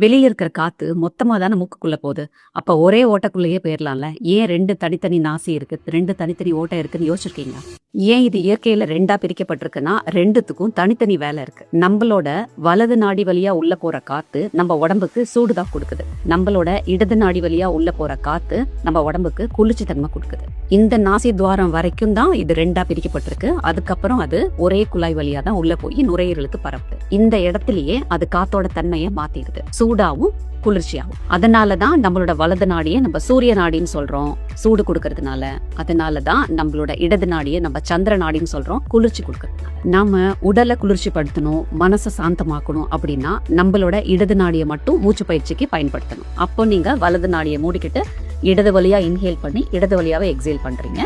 வெளியில இருக்கிற காத்து மொத்தமா தானே மூக்குக்குள்ள போகுது. அப்ப ஒரே ஓட்டைக்குள்ளேயே போயிரலாம்ல. ஏன் 2 தனித்தனி நாசி இருக்கு, 2 தனித்தனி ஓட்டை இருக்குன்னு யோசிச்சிருக்கீங்களா? ஏன் இது இயற்கையில 2ஆ பிரிக்கப்பட்டிருக்குன்னா 2த்துக்கும் தனித்தனி வேலை இருக்கு. நம்மளோட வலது நாடி வழியா உள்ள போற காத்து நம்ம உடம்புக்கு சூடுதான் கொடுக்குது. நம்மளோட இடது நாடி வழியா உள்ள போற காத்து நம்ம உடம்புக்கு குளிர்ச்சி தன்மை கொடுக்குது. இந்த நாசி துவாரம் வரைக்கும் தான் இது 2ஆ பிரிக்கப்பட்டிருக்கு. அதுக்கப்புறம் அது ஒரே குழாய் வழியா தான் உள்ள போய் நுரையீரலுக்கு பரப்புது. இந்த இடத்துலயே அது காத்தோட தன்மையை மாத்திடுது, சூடாவும் குளிர்ச்சியாகும். அதனாலதான் நம்மளோட வலது நாடியை நம்ம சூரிய நாடின்னு சொல்றோம், சூடு கொடுக்கறதுனால. அதனாலதான் நம்மளோட இடது நாடியை நம்ம சந்திர நாடின்னு சொல்றோம், குளிர்ச்சி கொடுக்கறதுனால. நாம உடலை குளிர்ச்சி படுத்தணும், மனசை சாந்தமாக்கணும் அப்படின்னா நம்மளோட இடது நாடியை மட்டும் மூச்சு பயிற்சிக்கு பயன்படுத்தணும். அப்போ நீங்க வலது நாடியை மூடிக்கிட்டு இடது வழியா இன்ஹேல் பண்ணி இடது வழியாவே எக்ஸேல் பண்றீங்க,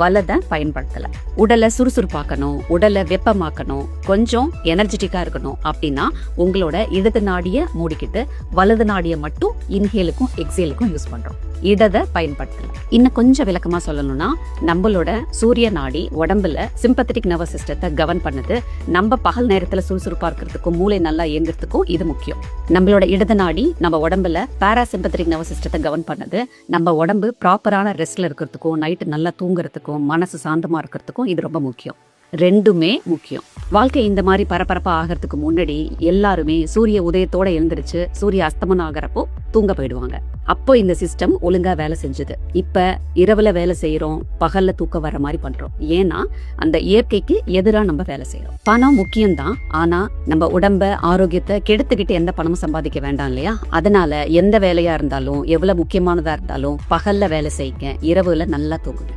வலதை பயன்படுத்தல. உடலை சுறுசுறுப்பாக்கணும், உடலை வெப்பமாக்கணும், கொஞ்சம் எனர்ஜெட்டிக்கா இருக்கணும் அப்படின்னா உங்களோட இடது நாடியை மூடிக்கிட்டு வலது நாடியை மட்டும் இன்ஹேலுக்கும் எக்ஸேலுக்கும் யூஸ் பண்றோம், இடதை பயன்படுத்தல. இன்னும் கொஞ்சம் விளக்கமா சொல்லணும்னா நம்மளோட சூரிய நாடி உடம்புல சிம்பத்தட்டிக் நர்வஸ் சிஸ்டத்தை கவர்ன் பண்ணுது. நம்ம பகல் நேரத்துல சுறுசுறுப்பா இருக்கிறதுக்கும் மூளை நல்லா இயங்குறதுக்கும் இது முக்கியம். நம்மளோட இடது நாடி நம்ம உடம்புல பாராசிம்பத்தட்டிக் நர்வஸ் சிஸ்டத்தை கவர்ன் பண்ணுது. நம்ம உடம்பு ப்ராப்பரான ரெஸ்ட்ல இருக்கிறதுக்கும் நைட்டு நல்லா தூங்குறதுக்கும் மனசு சாந்தமா இருக்கிறதுக்கும் இது ரொம்ப முக்கியம். ரெண்டுமே முக்கியம். வாழ்க்கை இந்த மாதிரி பரபரப்பா ஆகிறதுக்கு முன்னாடி எல்லாருமே சூரிய உதயத்தோட எழுந்திருச்சு சூரிய அஸ்தமனம் ஆகிறப்போ தூங்க போயிடுவாங்க. அப்போ இந்த சிஸ்டம் ஒழுங்கா வேலை செஞ்சது. இப்ப இரவுல வேலை செய்யறோம், பகல்ல தூக்கம் வர மாதிரி பண்றோம். ஏன்னா அந்த இயற்கைக்கு எதிரா நம்ம வேலை செய்யறோம். பணம் முக்கியம்தான், ஆனா நம்ம உடம்ப ஆரோக்கியத்தை கெடுத்துக்கிட்டு எந்த பணமும் சம்பாதிக்க வேண்டாம் இல்லையா? அதனால எந்த வேலையா இருந்தாலும் எவ்வளவு முக்கியமானதா இருந்தாலும் பகல்ல வேலை செய்யுங்க, இரவுல நல்லா தூங்குங்க.